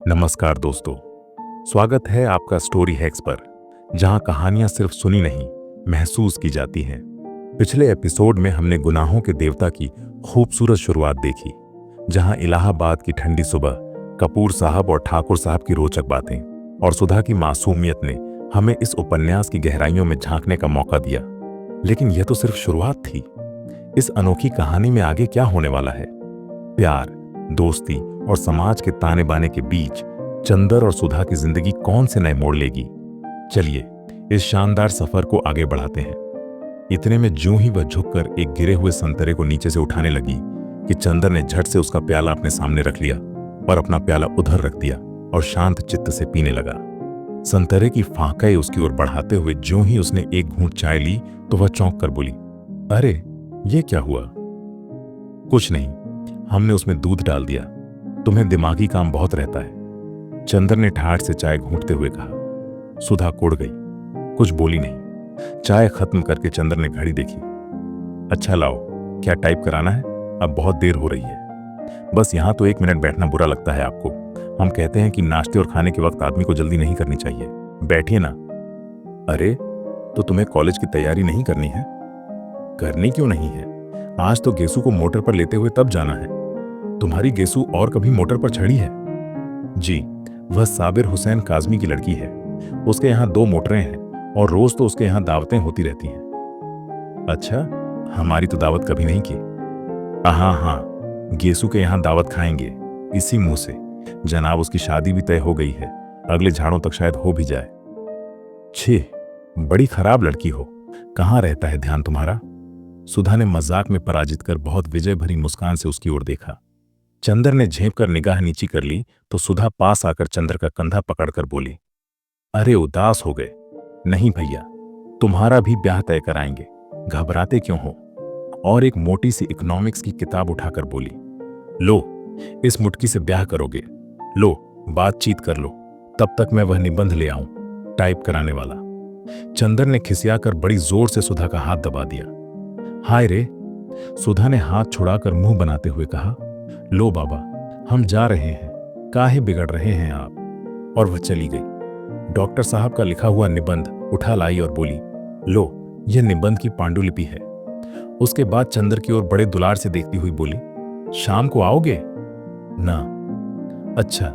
नमस्कार दोस्तों, स्वागत है आपका स्टोरी हैक्स पर, जहां कहानियां सिर्फ सुनी नहीं, महसूस की जाती हैं। पिछले एपिसोड में हमने गुनाहों के देवता की खूबसूरत शुरुआत देखी, जहां इलाहाबाद की ठंडी सुबह, कपूर साहब और ठाकुर साहब की रोचक बातें और सुधा की मासूमियत ने हमें इस उपन्यास की गहराइयों में झांकने का मौका दिया। लेकिन यह तो सिर्फ शुरुआत थी। इस अनोखी कहानी में आगे क्या होने वाला है? प्यार, दोस्ती और समाज के ताने बाने के बीच चंदर और सुधा की जिंदगी कौन से नए मोड़ लेगी? चलिए इस शानदार सफर को आगे बढ़ाते हैं। इतने में ज्यों ही वह झुककर एक गिरे हुए संतरे को नीचे से उठाने लगी कि चंदर ने झट से उसका प्याला अपने सामने रख लिया और अपना प्याला उधर रख दिया और शांत चित्त से पीने लगा। संतरे की फांकें उसकी ओर बढ़ाते हुए ज्यों ही उसने एक घूंट चाय ली तो वह चौंक कर बोली, अरे ये क्या हुआ? कुछ नहीं, हमने उसमें दूध डाल दिया। तुम्हें दिमागी काम बहुत रहता है, चंदर ने ठाठ से चाय घूंटते हुए कहा। सुधा कुड़ गई, कुछ बोली नहीं। चाय खत्म करके चंदर ने घड़ी देखी। अच्छा लाओ, क्या टाइप कराना है? अब बहुत देर हो रही है। बस यहां तो 1 मिनट बैठना बुरा लगता है आपको। हम कहते हैं कि नाश्ते और खाने के वक्त आदमी को जल्दी नहीं करनी चाहिए। बैठिए ना। अरे तो तुम्हें कॉलेज की तैयारी नहीं करनी है? करनी क्यों नहीं है? आज तो गेसू को मोटर पर लेते हुए तब जाना है। तुम्हारी गेसू और कभी मोटर पर चढ़ी है? जी, वह साबिर हुसैन काजमी की लड़की है। उसके यहाँ 2 मोटरें हैं और रोज तो उसके यहाँ दावतें होती रहती हैं। अच्छा, हमारी तो दावत कभी नहीं की। हाँ, गेसू के यहाँ दावत खाएंगे इसी मुंह से। जनाब उसकी शादी भी तय हो गई है, अगले झाड़ों तक शायद हो भी जाए। छी, बड़ी खराब लड़की हो। कहाँ रहता है ध्यान तुम्हारा? सुधा ने मजाक में पराजित कर बहुत विजय भरी मुस्कान से उसकी ओर देखा। चंदर ने झेप कर निगाह नीची कर ली तो सुधा पास आकर चंदर का कंधा पकड़कर बोली, अरे उदास हो गए? नहीं भैया, तुम्हारा भी ब्याह तय कराएंगे, घबराते क्यों हो? और एक मोटी सी इकोनॉमिक्स की किताब उठाकर बोली, लो इस मुटकी से ब्याह करोगे, लो बातचीत कर लो, तब तक मैं वह निबंध ले आऊं टाइप कराने वाला। चंदर ने खिसियाकर बड़ी जोर से सुधा का हाथ दबा दिया। हाय रे, सुधा ने हाथ छुड़ाकर मुंह बनाते हुए कहा, लो बाबा, हम जा रहे हैं, काहे बिगड़ रहे हैं आप? और वह चली गई। डॉक्टर साहब का लिखा हुआ निबंध उठा लाई और बोली, लो यह निबंध की पांडुलिपि है। उसके बाद चंदर की ओर बड़े दुलार से देखती हुई बोली, शाम को आओगे ना? अच्छा,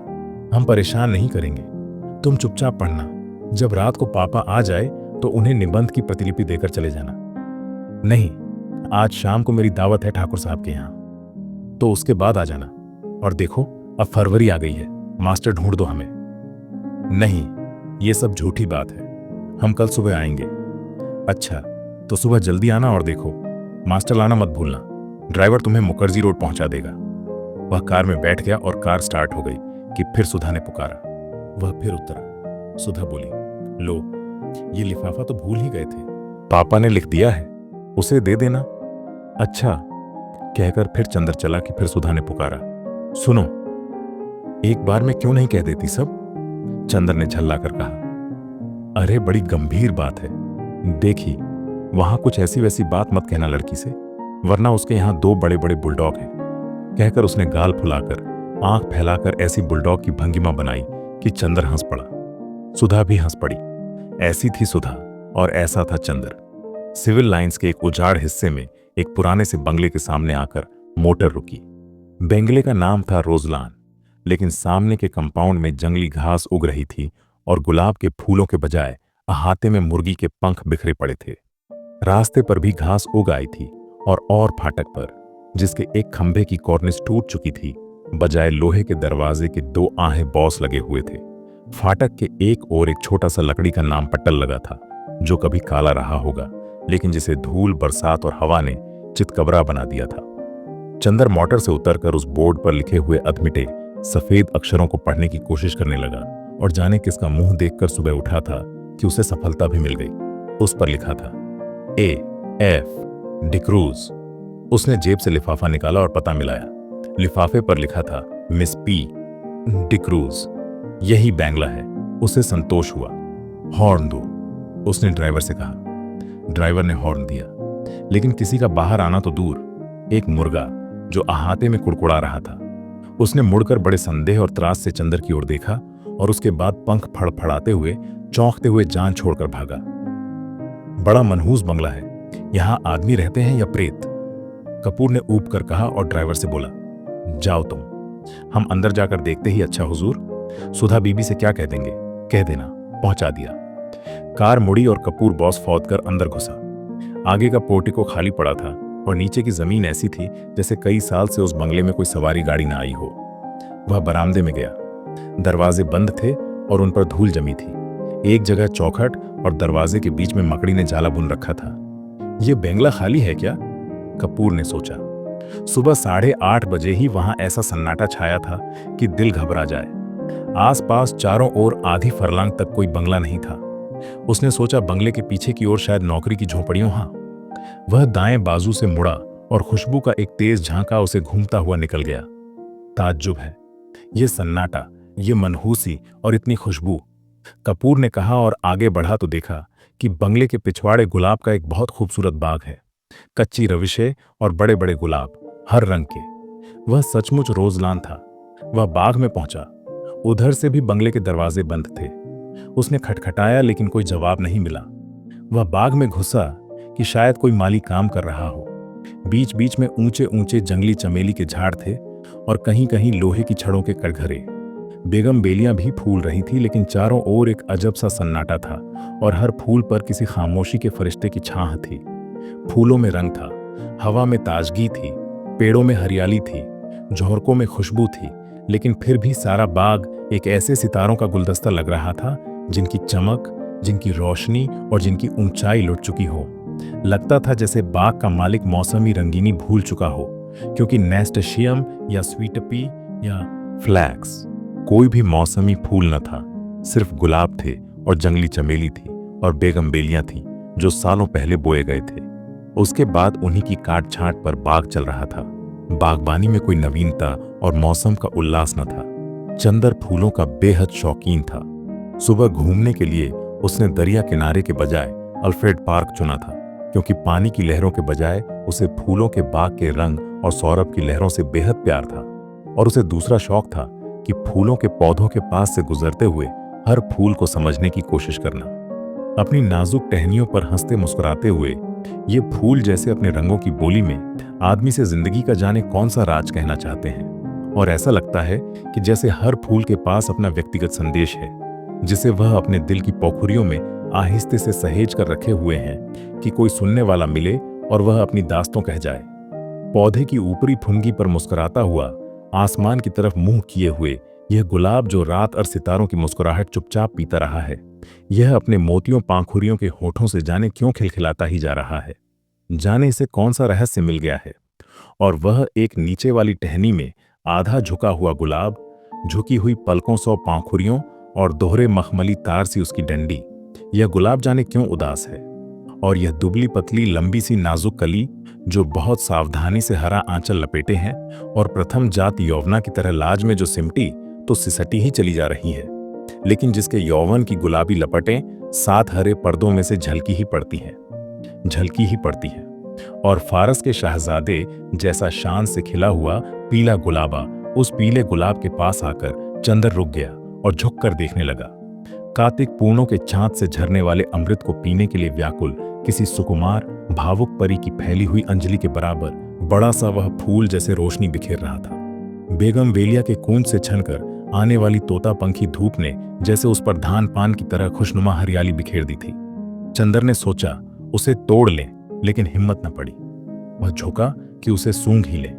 हम परेशान नहीं करेंगे, तुम चुपचाप पढ़ना। जब रात को पापा आ जाए तो उन्हें निबंध की प्रतिलिपि देकर चले जाना। नहीं, आज शाम को मेरी दावत है ठाकुर साहब के यहाँ, तो उसके बाद आ जाना। और देखो अब फरवरी आ गई है, मास्टर ढूंढ दो हमें। नहीं, ये सब झूठी बात है, हम कल सुबह आएंगे। अच्छा, तो सुबह जल्दी आना और देखो, मास्टर लाना मत भूलना। ड्राइवर तुम्हें मुखर्जी रोड पहुंचा देगा। वह कार में बैठ गया और कार स्टार्ट हो गई कि फिर सुधा ने पुकारा। वह फिर उतरा। सुधा बोली, लो ये लिफाफा तो भूल ही गए थे, पापा ने लिख दिया है, उसे दे देना। अच्छा, कहकर फिर चंदर चला कि फिर सुधा ने पुकारा, सुनो एक बार में क्यों नहीं कह देती सब? चंदर ने झल्ला कर कहा, अरे बड़ी गंभीर बात है, देखी वहां कुछ ऐसी वैसी बात मत कहना लड़की से, वरना उसके यहां 2 बड़े बड़े बुलडॉग हैं। कहकर उसने गाल फुलाकर आंख फैलाकर ऐसी बुलडॉग की भंगिमा बनाई कि चंदर हंस पड़ा। सुधा भी हंस पड़ी। ऐसी थी सुधा और ऐसा था चंदर। सिविल लाइंस के एक उजाड़ हिस्से में एक पुराने से बंगले के सामने आकर मोटर रुकी। बंगले का नाम था रोजलान, लेकिन सामने के कंपाउंड में जंगली घास उग रही थी और गुलाब के फूलों के बजाय अहाते में मुर्गी के पंख बिखरे पड़े थे। रास्ते पर भी घास उग आई थी और फाटक पर, जिसके एक खंभे की कॉर्निस टूट चुकी थी, बजाय लोहे के दरवाजे के 2 आहे बॉस लगे हुए थे। फाटक के एक ओर एक छोटा सा लकड़ी का नाम पट्टल लगा था, जो कभी काला रहा होगा, लेकिन जिसे धूल, बरसात और हवा ने चितकबरा बना दिया था। चंदर मोटर से उतरकर उस बोर्ड पर लिखे हुए अधमिटे सफेद अक्षरों को पढ़ने की कोशिश करने लगा और जाने किसका मुंह देखकर सुबह उठा था कि उसे सफलता भी मिल गई। उस पर लिखा था AF डिक्रूज। उसने जेब से लिफाफा निकाला और पता मिलाया। लिफाफे पर लिखा था मिस P डिक्रूज। यही बैंगला है। उसे संतोष हुआ। हॉर्न दो, उसने ड्राइवर से कहा। ड्राइवर ने हॉर्न दिया, लेकिन किसी का बाहर आना तो दूर, एक मुर्गा जो अहाते में कुड़कुड़ा रहा था, उसने मुड़कर बड़े संदेह और त्रास से चंदर की ओर देखा और उसके बाद पंख फड़फड़ाते हुए चौंकते हुए जान छोड़कर भागा। बड़ा मनहूस बंगला है, यहां आदमी रहते हैं या प्रेत? कपूर ने ऊब कर कहा और ड्राइवर से बोला, जाओ तुम, हम अंदर जाकर देखते ही अच्छा हुजूर। सुधा बीबी से क्या कह देंगे, कह देना, पहुंचा दिया। कार मुड़ी और कपूर बॉस फौत कर अंदर घुसा। आगे का पोर्टिको खाली पड़ा था और नीचे की जमीन ऐसी थी जैसे कई साल से उस बंगले में कोई सवारी गाड़ी ना आई हो। वह बरामदे में गया। दरवाजे बंद थे और उन पर धूल जमी थी। एक जगह चौखट और दरवाजे के बीच में मकड़ी ने जाला बुन रखा था। यह बंगला खाली है क्या? कपूर ने सोचा। सुबह 8:30 बजे ही वहां ऐसा सन्नाटा छाया था कि दिल घबरा जाए। आसपास चारों ओर आधी फरलांग तक कोई बंगला नहीं था। उसने सोचा बंगले के पीछे की ओर शायद नौकरी की झोपड़ियों। हाँ, वह दाएं बाजू से मुड़ा और खुशबू का एक तेज झांका उसे घूमता हुआ निकल गया। ताज्जुब है, यह सन्नाटा, यह मनहूसी और इतनी खुशबू। कपूर ने कहा और आगे बढ़ा तो देखा कि बंगले के पिछवाड़े गुलाब का एक बहुत खूबसूरत बाग है। कच्ची रविशें और बड़े बड़े गुलाब, हर रंग के। वह सचमुच रोजलान था। वह बाग में पहुंचा। उधर से भी बंगले के दरवाजे बंद थे। उसने खटखटाया लेकिन कोई जवाब नहीं मिला। वह बाग में घुसा कि शायद कोई माली काम कर रहा हो। बीच बीच में ऊंचे ऊंचे जंगली चमेली के झाड़ थे और कहीं कहीं लोहे की छड़ों के कटघरे। बेगम बेलियां भी फूल रही थी, लेकिन चारों ओर एक अजब सा सन्नाटा था और हर फूल पर किसी खामोशी के फरिश्ते की छाह थी। फूलों में रंग था, हवा में ताजगी थी, पेड़ों में हरियाली थी, झोंकों में खुशबू थी, लेकिन फिर भी सारा बाग एक ऐसे सितारों का गुलदस्ता लग रहा था जिनकी चमक, जिनकी रोशनी और जिनकी ऊंचाई लुट चुकी हो। लगता था जैसे बाग का मालिक मौसमी रंगीनी भूल चुका हो, क्योंकि नेस्टेशियम या स्वीट पी या फ्लैक्स, कोई भी मौसमी फूल न था। सिर्फ गुलाब थे और जंगली चमेली थी और बेगम बेलियां थीं जो सालों पहले बोए गए थे। उसके बाद उन्हीं की काट छांट पर बाग चल रहा था। बागबानी में कोई नवीनता और मौसम का उल्लास न था। चंदर फूलों का बेहद शौकीन था। सुबह घूमने के लिए उसने दरिया किनारे के बजाय अल्फ्रेड पार्क चुना था, क्योंकि पानी की लहरों के बजाय उसे फूलों के बाग के रंग और सौरभ की लहरों से बेहद प्यार था। और उसे दूसरा शौक था कि फूलों के पौधों के पास से गुजरते हुए हर फूल को समझने की कोशिश करना। अपनी नाजुक टहनियों पर हंसते मुस्कुराते हुए ये फूल जैसे अपने रंगों की बोली में आदमी से जिंदगी का जाने कौन सा राज कहना चाहते हैं। और ऐसा लगता है कि जैसे हर फूल के पास अपना व्यक्तिगत संदेश है, जिसे वह अपने दिल की पोखरियों में आहिस्ते से सहेज कर रखे हुए हैं कि कोई सुनने वाला मिले और वह अपनी दास्तों कह जाए। पौधे की ऊपरी फुनगी पर मुस्कुराता हुआ, आसमान की तरफ मुंह किए हुए यह गुलाब जो रात और सितारों की मुस्कुराहट चुपचाप पीता रहा है, यह अपने मोतियों पांखुरियों के होठों से जाने क्यों खिलखिलाता ही जा रहा है। जाने इसे कौन सा रहस्य मिल गया है। और वह एक नीचे वाली टहनी में आधा झुका हुआ गुलाब, झुकी हुई पलकों सौ पांखुरियों और दोहरे मखमली तार सी उसकी डंडी, यह गुलाब जाने क्यों उदास है। और यह दुबली पतली लंबी सी नाजुक कली जो बहुत सावधानी से हरा आंचल लपेटे हैं और प्रथम जात यौवना की तरह लाज में जो सिमटी तो सिसटी ही चली जा रही है, लेकिन जिसके यौवन की गुलाबी लपटें 7 हरे पर्दों में से झलकी ही पड़ती हैं। और फारस के शहजादे जैसा शान से खिला हुआ पीला गुलाबा उस पीले गुलाब के पास आकर चंदर रुक गया और झुककर देखने लगा। कार्तिक पूर्णों के छांद से झरने वाले अमृत को पीने के लिए व्याकुल किसी सुकुमार भावुक परी की फैली हुई अंजलि के बराबर बड़ा सा वह फूल जैसे रोशनी बिखेर रहा था। बेगम बेलिया के कूंज से छनकर आने वाली तोता पंखी धूप ने जैसे उस पर धान पान की तरह खुशनुमा हरियाली बिखेर दी थी। चंदर ने सोचा उसे तोड़ लें, लेकिन हिम्मत न पड़ी। वह झुका कि उसे सूंघ ही ले।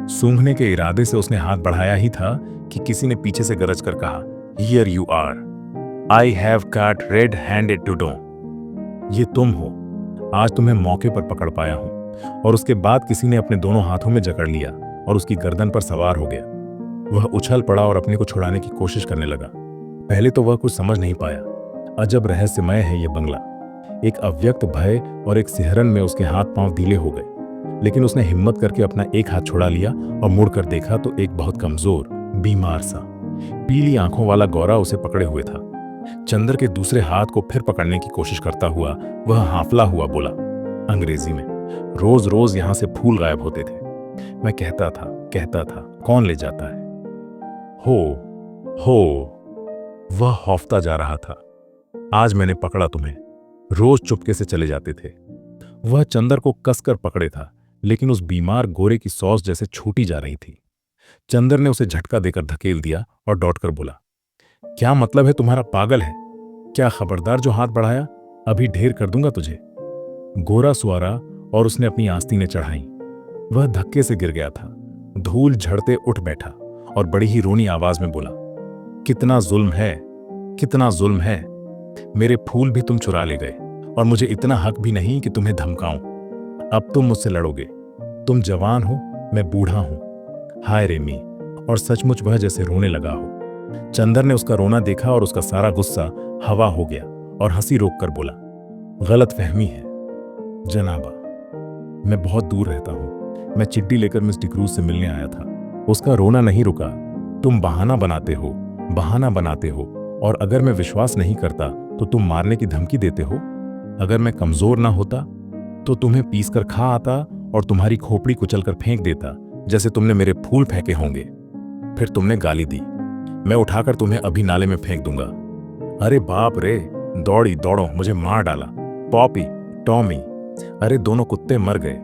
सूंघने के इरादे से उसने हाथ बढ़ाया ही था कि किसी ने पीछे से गरज कर कहा, here you are, I have got red handed to do. ये तुम हो, आज तुम्हें मौके पर पकड़ पाया हूं। और उसके बाद किसी ने अपने दोनों हाथों में जकड़ लिया और उसकी गर्दन पर सवार हो गया। वह उछल पड़ा और अपने को छुड़ाने की कोशिश करने लगा। पहले तो वह कुछ समझ नहीं पाया। अजब रहस्यमय है यह बंगला। एक अव्यक्त भय और एक सिहरन में उसके हाथ पांव ढीले हो गए, लेकिन उसने हिम्मत करके अपना एक हाथ छुड़ा लिया और मुड़कर देखा तो एक बहुत कमजोर, बीमार सा, पीली आंखों वाला गौरा उसे पकड़े हुए था। चंदर के दूसरे हाथ को फिर पकड़ने की कोशिश करता हुआ वह हांफला हुआ बोला अंग्रेजी में, रोज रोज यहां से फूल गायब होते थे। मैं कहता था कौन ले जाता है, हो हो। वह खौफता जा रहा था। आज मैंने पकड़ा तुम्हें। रोज चुपके से चले जाते थे। वह चंदर को कसकर पकड़े था, लेकिन उस बीमार गोरे की सॉस जैसे छूटी जा रही थी। चंदर ने उसे झटका देकर धकेल दिया और डॉटकर बोला, क्या मतलब है तुम्हारा, पागल है क्या? खबरदार जो हाथ बढ़ाया, अभी ढेर कर दूंगा तुझे। गोरा सुआरा और उसने अपनी आस्तीनें चढ़ाई। वह धक्के से गिर गया था। धूल झड़ते उठ बैठा और बड़ी ही रोनी आवाज में बोला, कितना जुल्म है, कितना जुल्म है। मेरे फूल भी तुम चुरा ले गए और मुझे इतना हक भी नहीं कि तुम्हें धमकाऊं। अब तुम मुझसे लड़ोगे। तुम जवान हो, मैं बूढ़ा हूं। हाय रेमी। और सचमुच वह जैसे रोने लगा हो। चंदर ने उसका रोना देखा और उसका सारा गुस्सा हवा हो गया और हंसी रोककर बोला, गलत फहमी है जनाबा। मैं बहुत दूर रहता हूं। मैं चिट्ठी लेकर मिस डिक्रूज से मिलने आया था। उसका रोना नहीं रुका। तुम बहाना बनाते हो, बहाना बनाते हो, और अगर मैं विश्वास नहीं करता तो तुम मारने की धमकी देते हो। अगर मैं कमजोर ना होता तो तुम्हें पीसकर खा आता और तुम्हारी खोपड़ी कुचलकर फेंक देता, जैसे तुमने मेरे फूल फेंके होंगे। फिर तुमने गाली दी, मैं उठाकर तुम्हें अभी नाले में फेंक दूंगा। अरे बाप रे, दौड़ी दौड़ो मुझे मार डाला। पॉपी, टॉमी, अरे दोनों कुत्ते मर गए।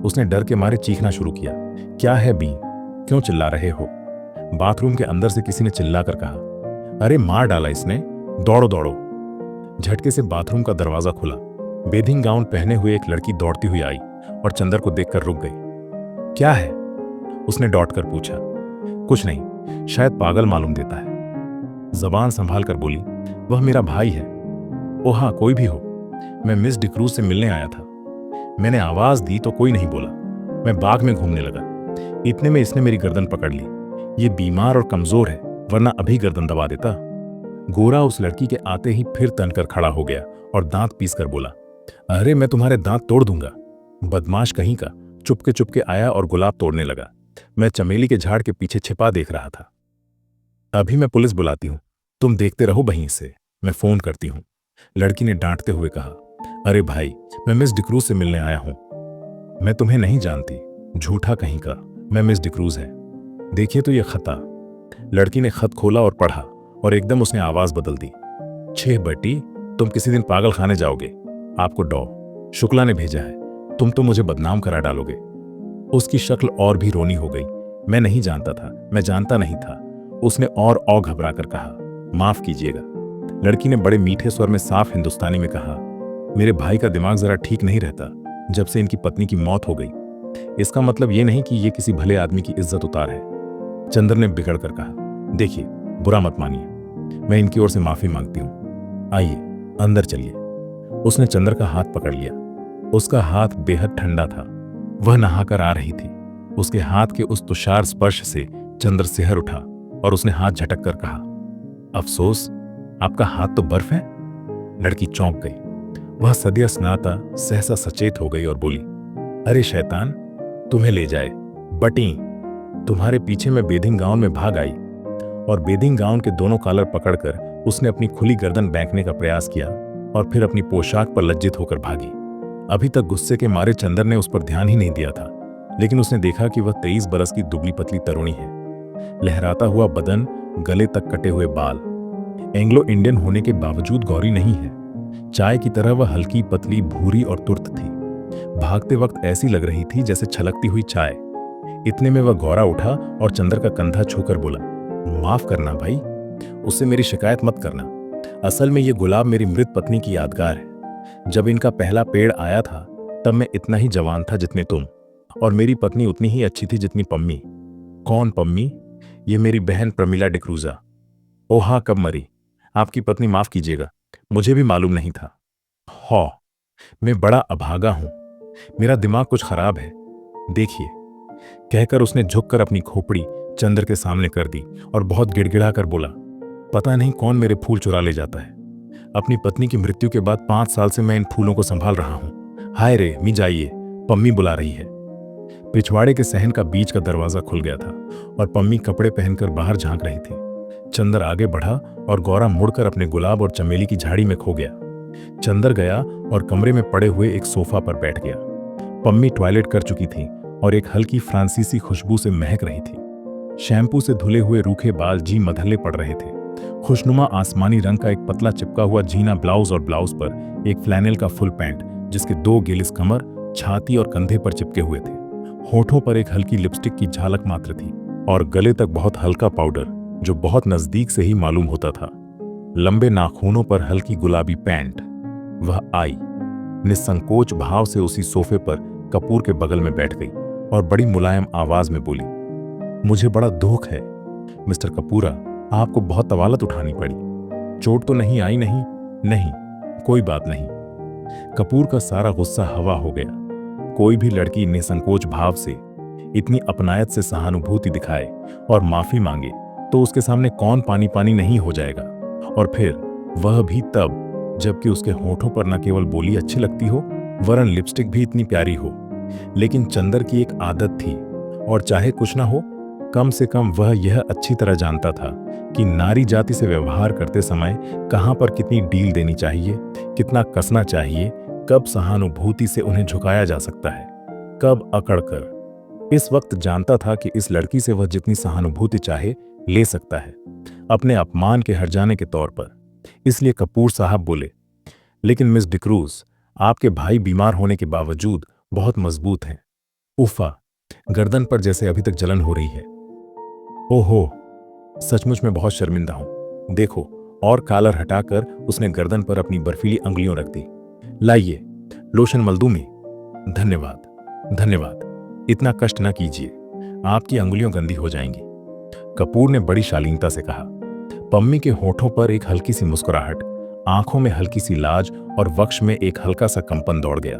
उसने डर के मारे चीखना शुरू किया। क्या है बी, क्यों चिल्ला रहे हो? बाथरूम के अंदर से किसी ने चिल्लाकर कहा, अरे मार डाला इसने, दौड़ो दौड़ो। झटके से बाथरूम का दरवाजा खुला। बेथिंग गाउन पहने हुए एक लड़की दौड़ती हुई आई और चंदर को देखकर रुक गई। क्या है? उसने डॉट कर पूछा। कुछ नहीं, शायद पागल मालूम देता है। जबान संभाल कर बोली, वह मेरा भाई है। ओ हाँ, कोई भी हो, मैं मिस डिक्रूज से मिलने आया था। मैंने आवाज दी तो कोई नहीं बोला। मैं बाग में घूमने लगा। इतने में इसने मेरी गर्दन पकड़ ली। ये बीमार और कमजोर है, वरना अभी गर्दन दबा देता। गोरा उस लड़की के आते ही फिर तनकर खड़ा हो गया और दांत पीसकर बोला, अरे मैं तुम्हारे दांत तोड़ दूंगा। बदमाश कहीं का चुपके चुपके आया और गुलाब तोड़ने लगा। मैं चमेली के झाड़ के पीछे छिपा देख रहा था। अभी मैं पुलिस बुलाती हूं, तुम देखते रहो वहीं से, मैं फोन करती हूं। लड़की ने डांटते हुए कहा, अरे भाई, मैं मिस डिक्रूज से मिलने आया हूं। मैं तुम्हें नहीं जानती, झूठा कहीं का। मैं मिस डिक्रूज है। देखिए तो ये खता। लड़की ने खत खोला और पढ़ा और एकदम उसने आवाज बदल दी। 6 बेटी, तुम किसी दिन पागल खाने जाओगे। आपको डॉ शुक्ला ने भेजा है। तुम तो मुझे बदनाम करा डालोगे। उसकी शक्ल और भी रोनी हो गई। मैं नहीं जानता था, मैं जानता नहीं था। उसने और घबरा कर कहा, माफ कीजिएगा। लड़की ने बड़े मीठे स्वर में साफ हिंदुस्तानी में कहा, मेरे भाई का दिमाग जरा ठीक नहीं रहता जब से इनकी पत्नी की मौत हो गई। इसका मतलब ये नहीं कि ये किसी भले आदमी की इज्जत उतार है। चंदर ने बिगड़ कर कहा, देखिए, बुरा मत मानिए, मैं इनकी ओर से माफी मांगती हूं। आइए अंदर चलिए। उसने चंदर का हाथ पकड़ लिया। उसका हाथ बेहद ठंडा था। वह नहाकर आ रही थी। उसके हाथ के उस तुषार स्पर्श से चंदर सिहर उठा और उसने हाथ झटक कर कहा, अफसोस, आपका हाथ तो बर्फ है। लड़की चौंक गई। वह सदिया स्नाता सहसा सचेत हो गई और बोली, अरे शैतान, तुम्हें ले जाए बटी। तुम्हारे पीछे मैं बेथिंग गाउन में भाग आई। और बेथिंग गाउन के दोनों कॉलर पकड़कर उसने अपनी खुली गर्दन बैंकने का प्रयास किया और फिर अपनी पोशाक पर लज्जित होकर भागी। अभी तक गुस्से के मारे चंदर ने उस पर ध्यान ही नहीं दिया था, लेकिन उसने देखा कि वह 23 बरस की दुबली पतली तरुणी है। लहराता हुआ बदन, गले तक कटे हुए बाल। एंग्लो इंडियन होने के बावजूद गौरी नहीं है। चाय की तरह वह हल्की, पतली, भूरी और तुर्त थी। भागते वक्त ऐसी लग रही थी जैसे छलकती हुई चाय। इतने में वह गौरा उठा और चंदर का कंधा छूकर बोला, माफ करना भाई, उससे मेरी शिकायत मत करना। असल में ये गुलाब मेरी मृत पत्नी की यादगार है। जब इनका पहला पेड़ आया था तब मैं इतना ही जवान था जितने तुम, और मेरी पत्नी उतनी ही अच्छी थी जितनी पम्मी। कौन पम्मी? ये मेरी बहन प्रमिला डिक्रूजा। ओ हाँ, कब मरी? आपकी पत्नी, माफ कीजिएगा, मुझे भी मालूम नहीं था। हौ, मैं बड़ा अभागा हूं, मेरा दिमाग कुछ खराब है। देखिए, कहकर उसने झुककर अपनी खोपड़ी चंदर के सामने कर दी और बहुत गिड़गिड़ा कर बोला, पता नहीं कौन मेरे फूल चुरा ले जाता है। अपनी पत्नी की मृत्यु के बाद 5 साल से मैं इन फूलों को संभाल रहा हूं। हाय रे, मी जाइए, पम्मी बुला रही है। पिछवाड़े के सहन का बीच का दरवाजा खुल गया था और पम्मी कपड़े पहनकर बाहर झांक रही थी। चंदर आगे बढ़ा और गौरा मुड़कर अपने गुलाब और चमेली की झाड़ी में खो गया। चंदर गया और कमरे में पड़े हुए एक सोफा पर बैठ गया। पम्मी टॉयलेट कर चुकी थी और एक हल्की फ्रांसीसी खुशबू से महक रही थी। शैम्पू से धुले हुए रूखे बाल जी मधले पड़ रहे थे। खुशनुमा आसमानी रंग का एक पतला चिपका हुआ जीना ब्लाउज और ब्लाउज पर एक फ्लैनेल का फुल पैंट जिसके 2 गिलिस कमर, छाती और कंधे पर चिपके हुए थे। होठों पर एक हल्की लिपस्टिक की झलक मात्र थी और गले तक बहुत हल्का पाउडर जो बहुत नजदीक से ही मालूम होता था। लंबे नाखूनों पर हल्की गुलाबी पैंट। वह आई, निसंकोच भाव से उसी सोफे पर कपूर के बगल में बैठ गई और बड़ी मुलायम आवाज में बोली, मुझे बड़ा दुख है मिस्टर कपूरा, आपको बहुत तवालत उठानी पड़ी। चोट तो नहीं आई? नहीं नहीं, कोई बात नहीं। कपूर का सारा गुस्सा हवा हो गया। कोई भी लड़की निसंकोच भाव से, इतनी अपनायत से सहानुभूति दिखाए और माफी मांगे तो उसके सामने कौन पानी पानी नहीं हो जाएगा, और फिर वह भी तब जबकि उसके होठों पर न केवल बोली अच्छी लगती हो वरन लिपस्टिक भी इतनी प्यारी हो। लेकिन चंदर की एक आदत थी, और चाहे कुछ ना हो, कम से कम वह यह अच्छी तरह जानता था कि नारी जाति से व्यवहार करते समय कहां पर कितनी डील देनी चाहिए, कितना कसना चाहिए, कब सहानुभूति से उन्हें झुकाया जा सकता है, कब अकड़कर। इस वक्त जानता था कि इस लड़की से वह जितनी सहानुभूति चाहे ले सकता है, अपने अपमान के हर्जाने के तौर पर। इसलिए कपूर साहब बोले, लेकिन मिस डिक्रूज, आपके भाई बीमार होने के बावजूद बहुत मजबूत हैं। उफ़ा, गर्दन पर जैसे अभी तक जलन हो रही है। ओहो, सचमुच में बहुत शर्मिंदा हूं। देखो, और कॉलर हटाकर उसने गर्दन पर अपनी बर्फीली अंगुलियों रख दी। लाइए, लोशन मल दूं मैं? धन्यवाद धन्यवाद, इतना कष्ट न कीजिए, आपकी अंगुलियां गंदी हो जाएंगी। कपूर ने बड़ी शालीनता से कहा। पम्मी के होठों पर एक हल्की सी मुस्कुराहट, आंखों में हल्की सी लाज और वक्ष में एक हल्का सा कंपन दौड़ गया।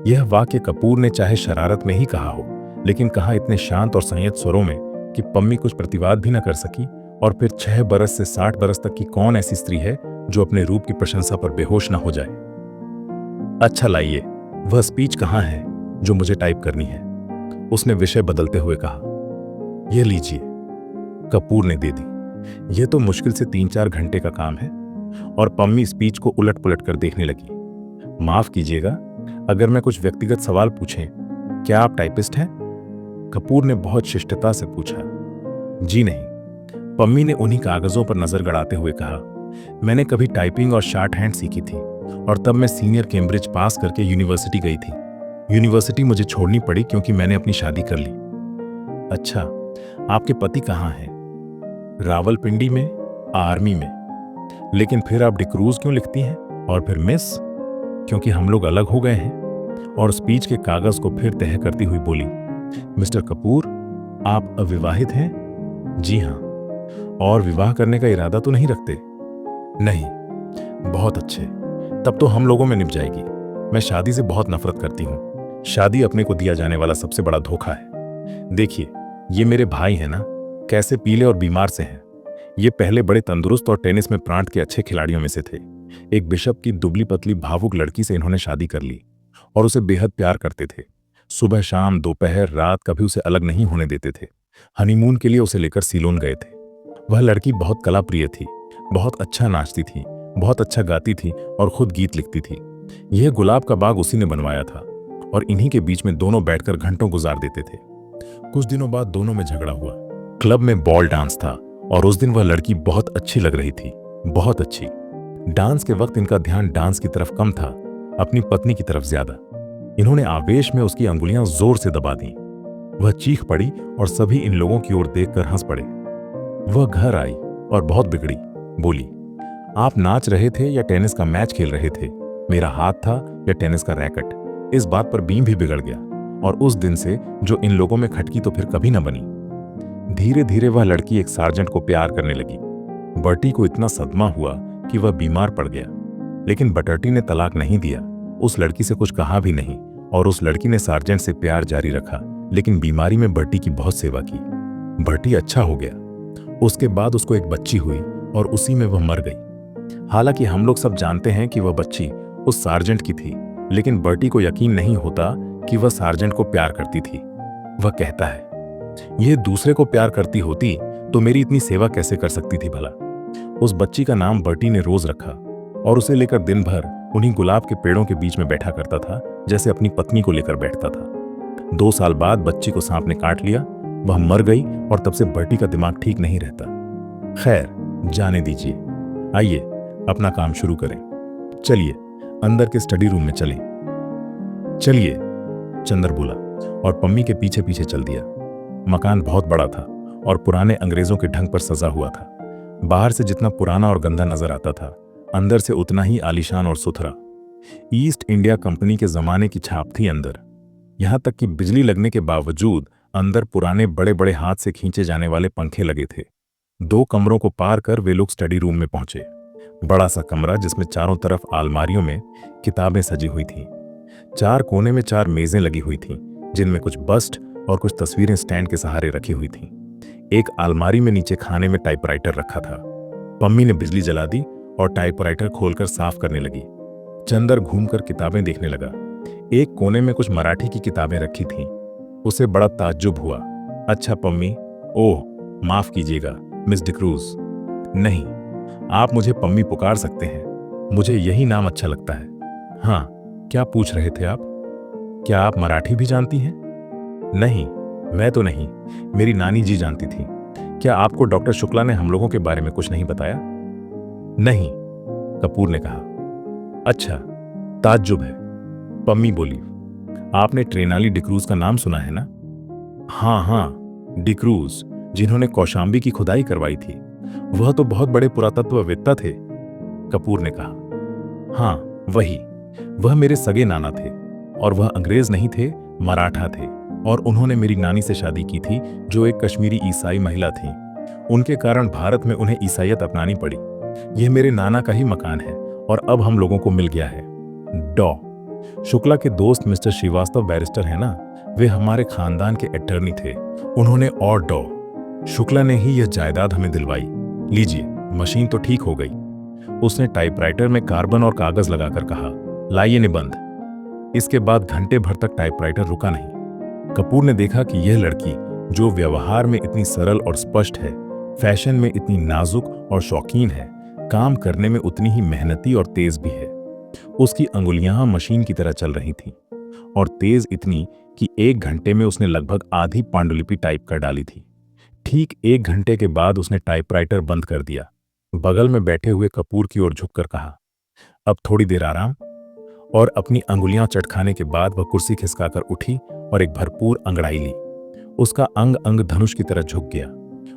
यह वाक्य कपूर ने चाहे शरारत में ही कहा हो, लेकिन कहा इतने शांत और संयत स्वरों में कि पम्मी कुछ प्रतिवाद भी न कर सकी। और फिर 6 बरस से 60 बरस तक की कौन ऐसी स्त्री है जो अपने रूप की प्रशंसा पर बेहोश न हो जाए। अच्छा लाइए, वह स्पीच कहाँ है जो मुझे टाइप करनी है? उसने विषय बदलते हुए कहा। यह लीजिए। कपूर ने दे दी। यह तो मुश्किल से 3-4 घंटे का काम है। और पम्मी स्पीच को उलट पुलट कर देखने लगी। माफ कीजिएगा, अगर मैं कुछ व्यक्तिगत सवाल पूछें, क्या आप टाइपिस्ट हैं? कपूर ने बहुत शिष्टता से पूछा। जी नहीं। पम्मी ने उन्हीं कागजों पर नजर गड़ाते हुए कहा, मैंने कभी टाइपिंग और शॉर्ट हैंड सीखी थी, और तब मैं सीनियर कैम्ब्रिज पास करके यूनिवर्सिटी गई थी। यूनिवर्सिटी मुझे छोड़नी पड़ी क्योंकि मैंने अपनी शादी कर ली। अच्छा, आपके पति कहाँ हैं? रावलपिंडी में, आर्मी में। लेकिन फिर आप डिक्रूज क्यों लिखती हैं? और फिर मिस? क्योंकि हम लोग अलग हो गए हैं। और स्पीच के कागज को फिर तह करती हुई बोली, मिस्टर कपूर, आप अविवाहित हैं? जी हां। और विवाह करने का इरादा तो नहीं रखते? नहीं। बहुत अच्छे, तब तो हम लोगों में निभ जाएगी। मैं शादी से बहुत नफरत करती हूं। शादी अपने को दिया जाने वाला सबसे बड़ा धोखा है। देखिए, ये मेरे भाई हैं ना, कैसे पीले और बीमार से हैं। ये पहले बड़े तंदुरुस्त और टेनिस में प्रांत के अच्छे खिलाड़ियों में से थे। एक बिशप की दुबली पतली भावुक लड़की से इन्होंने शादी कर ली और उसे बेहद प्यार करते थे। सुबह शाम दोपहर रात कभी उसे अलग नहीं होने देते थे। हनीमून के लिए उसे लेकर सीलोन गए थे। वह लड़की बहुत कला प्रिय थी, बहुत अच्छा नाचती थी, बहुत अच्छा गाती थी और खुद गीत लिखती थी। यह गुलाब का बाग उसी ने बनवाया था और इन्हीं के बीच में दोनों बैठकर घंटों गुजार देते थे। कुछ दिनों बाद दोनों में झगड़ा हुआ। क्लब में बॉल डांस था और उस दिन वह लड़की बहुत अच्छी लग रही थी, बहुत अच्छी। डांस के वक्त इनका ध्यान डांस की तरफ कम था, अपनी पत्नी की तरफ ज्यादा। इन्होंने आवेश में उसकी अंगुलियां जोर से दबा दी। वह चीख पड़ी और सभी इन लोगों की ओर देखकर हंस पड़े। वह घर आई और बहुत बिगड़ी। बोली, आप नाच रहे थे या टेनिस का मैच खेल रहे थे? मेरा हाथ था या टेनिस का रैकेट? इस बात पर बीम भी बिगड़ गया और उस दिन से जो इन लोगों में खटकी तो फिर कभी न बनी। धीरे धीरे वह लड़की एक सार्जेंट को प्यार करने लगी। बर्टी को इतना सदमा हुआ कि वह बीमार पड़ गया, लेकिन बटर्टी ने तलाक नहीं दिया, उस लड़की से कुछ कहा भी नहीं और उस लड़की ने सार्जेंट से प्यार जारी रखा, लेकिन बीमारी में बर्टी की बहुत सेवा की। बर्टी अच्छा हो गया। उसके बाद उसको एक बच्ची हुई और उसी में वह मर गई। हालांकि हम लोग सब जानते हैं कि वह बच्ची उस सार्जेंट की थी, लेकिन बर्टी को यकीन नहीं होता कि वह सार्जेंट को प्यार करती थी। वह कहता है, यह दूसरे को प्यार करती होती तो मेरी इतनी सेवा कैसे कर सकती थी भला। उस बच्ची का नाम बर्टी ने रोज रखा और उसे लेकर दिन भर उन्हीं गुलाब के पेड़ों के बीच में बैठा करता था, जैसे अपनी पत्नी को लेकर बैठता था। 2 साल बाद बच्ची को सांप ने काट लिया। वह मर गई और तब से बर्टी का दिमाग ठीक नहीं रहता। खैर, जाने दीजिए। आइए अपना काम शुरू करें। चलिए अंदर के स्टडी रूम में चलें। चलिए, चंदर बोला और पम्मी के पीछे पीछे चल दिया। मकान बहुत बड़ा था और पुराने अंग्रेजों के ढंग पर सजा हुआ था। बाहर से जितना पुराना और गंदा नजर आता था, अंदर से उतना ही आलीशान और सुथरा। ईस्ट इंडिया कंपनी के जमाने की छाप थी अंदर। यहां तक कि बिजली लगने के बावजूद अंदर पुराने बड़े बड़े हाथ से खींचे जाने वाले पंखे लगे थे। 2 कमरों को पार कर वे लोग स्टडी रूम में पहुंचे। बड़ा सा कमरा जिसमें चारों तरफ अलमारियों में किताबें सजी हुई थीं। 4 कोने में 4 मेजें लगी हुई थीं, जिनमें कुछ बस्ट और कुछ तस्वीरें स्टैंड के सहारे रखी हुई थीं। एक अलमारी में नीचे खाने में टाइपराइटर रखा था। पम्मी ने बिजली जला दी और टाइपराइटर खोलकर साफ करने लगी। चंदर घूमकर किताबें देखने लगा। एक कोने में कुछ मराठी की किताबें रखी थीं। उसे बड़ा ताज्जुब हुआ। अच्छा पम्मी, ओह माफ कीजिएगा मिस डिक्रूज। नहीं, आप मुझे पम्मी पुकार सकते हैं, मुझे यही नाम अच्छा लगता है। हाँ, क्या पूछ रहे थे आप? क्या आप मराठी भी जानती हैं? नहीं, मैं तो नहीं, मेरी नानी जी जानती थी। क्या आपको डॉक्टर शुक्ला ने हम लोगों के बारे में कुछ नहीं बताया? नहीं, कपूर ने कहा। अच्छा, ताज्जुब है। पम्मी बोली, आपने ट्रेनाली डिक्रूज का नाम सुना है ना? हाँ, डिक्रूज, जिन्होंने कौशांबी की खुदाई करवाई थी। वह तो बहुत बड़े पुरातत्ववेत्ता थे। कपूर ने कहा। हाँ, वही। वह मेरे सगे नाना थे और वह अंग्रेज नहीं थे, मराठा थे और उन्होंने मेरी नानी से शादी की थी, जो एक कश्मीरी ईसाई महिला थी। उनके कारण भारत में उन्हें ईसाईयत अपनानी पड़ी। यह मेरे नाना का ही मकान है और अब हम लोगों को मिल गया है। डॉ शुक्ला के दोस्त मिस्टर श्रीवास्तव बैरिस्टर है ना, वे हमारे खानदान के अटर्नी थे। उन्होंने और डॉ शुक्ला ने ही यह जायदाद हमें दिलवाई। लीजिए, मशीन तो ठीक हो गई। उसने टाइपराइटर में कार्बन और कागज लगाकर कहा, लाइए निबंध। इसके बाद घंटे भर तक टाइपराइटर रुका नहीं। कपूर ने देखा कि यह लड़की, जो व्यवहार में इतनी सरल और स्पष्ट है, फैशन में इतनी नाजुक और शौकीन है, काम करने में उतनी ही मेहनती और तेज भी है। उसकी अंगुलियां मशीन की तरह चल रही थीं और तेज इतनी कि 1 घंटे में उसने लगभग आधी पांडुलिपि टाइप कर डाली थी। ठीक 1 घंटे के बाद उसने टाइपराइटर बंद कर दिया। बगल में बैठे हुए कपूर की ओर झुककर कहा, अब थोड़ी देर आराम। और अपनी अंगुलियां चटखाने के बाद वह कुर्सी खिसकाकर उठी और एक भरपूर अंगड़ाई ली। उसका अंग अंग धनुष की तरह झुक गया।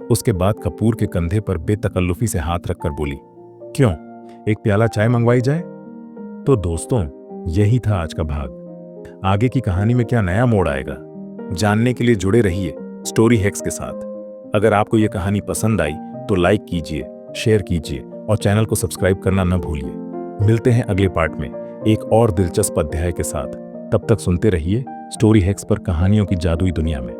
उसके बाद कपूर के कंधे पर बेतकल्लुफी से हाथ रखकर बोली, क्यों, एक प्याला चाय मंगवाई जाए? तो दोस्तों, यही था आज का भाग। आगे की कहानी में क्या नया मोड़ आएगा, जानने के लिए जुड़े रहिए स्टोरी हैक्स के साथ। अगर आपको यह कहानी पसंद आई तो लाइक कीजिए, शेयर कीजिए और चैनल को सब्सक्राइब करना न भूलिए। मिलते हैं अगले पार्ट में एक और दिलचस्प अध्याय के साथ। तब तक सुनते रहिए स्टोरी हैक्स पर, कहानियों की जादुई दुनिया में।